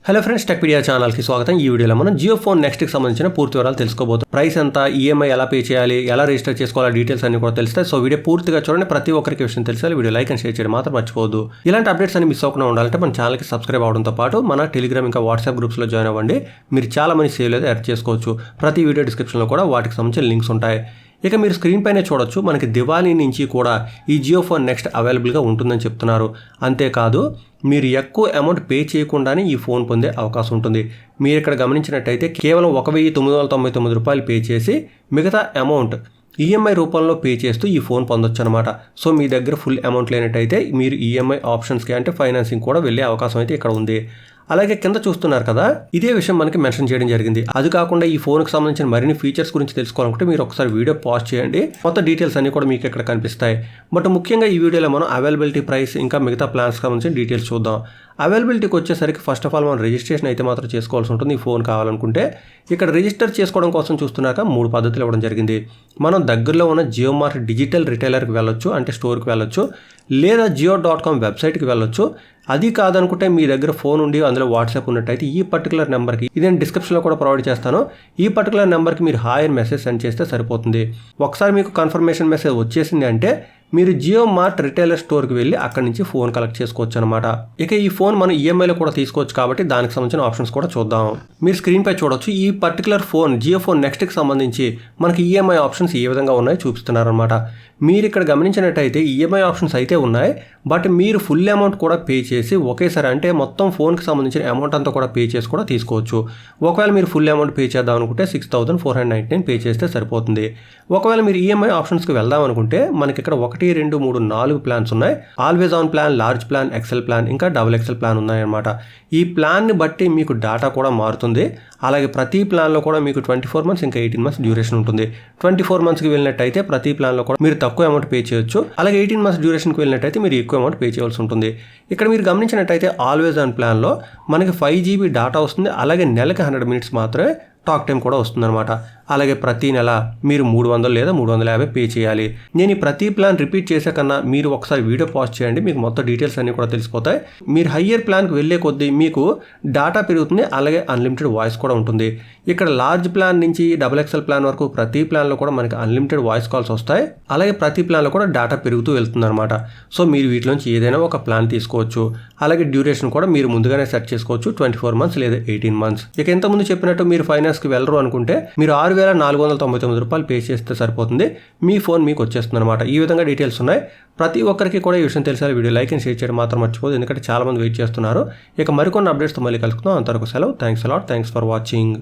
Hello friends, Techpedia ఛానల్కి స్వాగతం. ఈ వీడియోలో మనం జియో ఫోన్ నెక్స్ట్కి సంబంధించిన పూర్తి వివరాలు తెలుసుకోబోతున్నాం. ప్రైస్ ఎంత, ఈఎంఐ ఎలా పే చేయాలి, ఎలా రిజిస్టర్ చేసుకోవాలి, డీటెయిల్స్ అన్ని కూడా తెలుస్తాయి. సో వీడియో పూర్తిగా చూడండి. ప్రతి ఒక్కరికి విషయం తెలిసాలి. వీడియో లైక్ అండ్ షేర్ చేయడం మాత్రం మర్చిపోవద్దు. ఇలాంటి అప్డేట్స్ అన్ని మిస్ అవ్వకుండా ఉండాలంటే మన ఛానల్కి సబ్స్క్రైబ్ అవడంతో పాటు మన టెలిగ్రామ్ ఇంకా వాట్సాప్ గ్రూప్స్లో జాయిన్ అవ్వండి. మీరు చాలా మంది సేవ్ అయితే యాడ్ చేసుకోవచ్చు. ప్రతి వీడియో డిస్క్రిప్షన్లో కూడా వాటికి సంబంధించిన లింక్స్ ఉంటాయి. ఇక మీరు స్క్రీన్ పైనే చూడొచ్చు, మనకి దివాళీ నుంచి కూడా ఈ జియో ఫోన్ నెక్స్ట్ అవైలబుల్గా ఉంటుందని చెప్తున్నారు. అంతేకాదు మీరు ఎక్కువ అమౌంట్ పే చేయకుండానే ఈ ఫోన్ పొందే అవకాశం ఉంటుంది. మీరు ఇక్కడ గమనించినట్టయితే కేవలం 1999 రూపాయలు పే చేసి మిగతా అమౌంట్ ఈఎంఐ రూపంలో పే చేస్తూ ఈ ఫోన్ పొందొచ్చు అనమాట. సో మీ దగ్గర ఫుల్ అమౌంట్ లేనట్టయితే మీరు ఈఎంఐ ఆప్షన్స్కి అంటే ఫైనాన్సింగ్ కూడా వెళ్ళే అవకాశం అయితే ఇక్కడ ఉంది. అలాగే కింద చూస్తున్నారు కదా, ఇదే విషయం మనకి మెన్షన్ చేయడం జరిగింది. అది కాకుండా ఈ ఫోన్కి సంబంధించిన మరిన్ని ఫీచర్స్ గురించి తెలుసుకోవాలనుకుంటే మీరు ఒకసారి వీడియో పాజ్ చేయండి. మొత్తం డీటెయిల్స్ అన్ని కూడా మీకు ఇక్కడ కనిపిస్తాయి. బట్ ముఖ్యంగా ఈ వీడియోలో మనం అవైలబిలిటీ, ప్రైస్ ఇంకా మిగతా ప్లాన్స్కి సంబంధించిన డీటెయిల్స్ చూద్దాం. అవైలబిలిటీకి వచ్చేసరికి ఫస్ట్ ఆఫ్ ఆల్ మనం రిజిస్ట్రేషన్ అయితే మాత్రం చేసుకోవాల్సి ఉంటుంది. ఈ ఫోన్ కావాలనుకుంటే ఇక్కడ రిజిస్టర్ చేసుకోవడం కోసం చూస్తున్నాక 3 పద్ధతులు ఇవ్వడం జరిగింది. మనం దగ్గరలో ఉన్న జియో మార్ట్ డిజిటల్ రిటైలర్కి వెళ్ళొచ్చు, అంటే స్టోర్కి వెళ్ళొచ్చు, లేదా జియో.com వెబ్సైట్కి వెళ్ళొచ్చు. అది కాదనుకుంటే మీ దగ్గర ఫోన్ ఉండి అందులో వాట్సాప్ ఉన్నట్టయితే ఈ పర్టికులర్ నెంబర్కి, ఇది నేను డిస్క్రిప్షన్లో కూడా ప్రొవైడ్ చేస్తాను, ఈ పర్టికులర్ నెంబర్కి మీరు హాయ్ అని మెసేజ్ సెండ్ చేస్తే సరిపోతుంది. ఒకసారి మీకు కన్ఫర్మేషన్ మెసేజ్ వచ్చేసింది అంటే మీరు జియో మార్ట్ రిటైలర్ స్టోర్కి వెళ్ళి అక్కడి నుంచి ఫోన్ కలెక్ట్ చేసుకోవచ్చు అనమాట. ఇక ఈ ఫోన్ మనం ఈఎంఐలో కూడా తీసుకోవచ్చు కాబట్టి దానికి సంబంధించిన ఆప్షన్స్ కూడా చూద్దాం. మీరు స్క్రీన్ పై చూడొచ్చు, ఈ పర్టికులర్ ఫోన్ జియో ఫోన్ నెక్స్ట్కి సంబంధించి మనకి ఈఎంఐ ఆప్షన్స్ ఏ విధంగా ఉన్నాయో చూపిస్తున్నారనమాట. మీరు ఇక్కడ గమనించినట్టయితే ఈఎంఐ ఆప్షన్స్ అయితే ఉన్నాయి, బట్ మీరు ఫుల్ అమౌంట్ కూడా పే చేసి ఒకేసారి అంటే మొత్తం ఫోన్కి సంబంధించిన అమౌంట్ అంతా కూడా పే చేసి కూడా తీసుకోవచ్చు. ఒకవేళ మీరు ఫుల్ అమౌంట్ పే చేద్దాం అనుకుంటే 6499 పే చేస్తే సరిపోతుంది. ఒకవేళ మీరు ఈఎంఐ ఆప్షన్స్కి వెళ్దాం అనుకుంటే మనకి ఇక్కడ 1, 2, 3, 4 ప్లాన్స్ ఉన్నాయి. Always on plan, large plan, XL plan, ఇంకా XXL ప్లాన్ ఉన్నాయన్నమాట. ఈ ప్లాన్ని బట్టి మీకు డేటా కూడా మారుతుంది. అలాగే ప్రతి ప్లాన్లో కూడా మీకు 24 మంత్స్ ఇంకా 18 మంత్స్ డ్యూరేషన్ ఉంటుంది. 24 మంత్స్కి వెళ్ళినట్టయితే ప్రతి ప్లాన్లో కూడా మీరు తక్కువ అమౌంట్ పే చేయొచ్చు. అలాగే 18 మంత్స్ డ్యూరేషన్కి వెళ్ళినట్టయితే మీరు ఎక్కువ అమౌంట్ పే చేయాల్సి ఉంటుంది. ఇక్కడ మీరు గమనించినట్టయితే ఆల్వేజ్ ఆన్ ప్లాన్లో మనకి 5 GB డేటా వస్తుంది. అలాగే నెలకి 100 మినిట్స్ మాత్రమే టాక్ టైం కూడా వస్తుందన్నమాట. అలాగే ప్రతి నెల మీరు 300 లేదా 350 పే చేయాలి. నేను ఈ ప్రతి ప్లాన్ రిపీట్ చేసే కన్నా మీరు ఒకసారి వీడియో పాజ్ చేయండి, మీకు మొత్తం డీటెయిల్స్ అన్నీ కూడా తెలిసిపోతాయి. మీరు హయ్యర్ ప్లాన్కి వెళ్ళే కొద్దీ మీకు డేటా పెరుగుతుంది, అలాగే అన్లిమిటెడ్ వాయిస్ కూడా ఉంటుంది. ఇక్కడ లార్జ్ ప్లాన్ నుంచి XXL ప్లాన్ వరకు ప్రతి ప్లాన్లో కూడా మనకి అన్లిమిటెడ్ వాయిస్ కాల్స్ వస్తాయి. అలాగే ప్రతి ప్లాన్లో కూడా డేటా పెరుగుతూ వెళ్తుంది అనమాట. సో మీరు వీటిలోంచి ఏదైనా ఒక ప్లాన్ తీసుకోవచ్చు. అలాగే డ్యూరేషన్ కూడా మీరు ముందుగానే సెట్ చేసుకోవచ్చు, 24 మంత్స్ లేదా 18 మంత్స్. ఇక ఇంతకుముందు చెప్పినట్టు మీరు ఫైనాన్స్కి వెళ్ళరు అనుకుంటే మీరు 6,499 రూపాయలు పే చేస్తే సరిపోతుంది. మీ ఫోన్ మీకు వచ్చేస్తుంది అనమాట. ఈ విధంగా డీటెయిల్స్ ఉన్నాయి. ప్రతి ఒక్కరికి కూడా ఈ విషయం తెలిసాలి. వీడియో లైక్ అండ్ షేర్ చేయడం మాత్రం మర్చిపోదు, ఎందుకంటే చాలా మంది వెయిట్ చేస్తున్నారు. ఇక మరికొన్ని అప్డేట్స్తో మళ్ళీ కలుసుకుందాం. అంతవరకు సెలవు. Thanks a lot. Thanks for watching.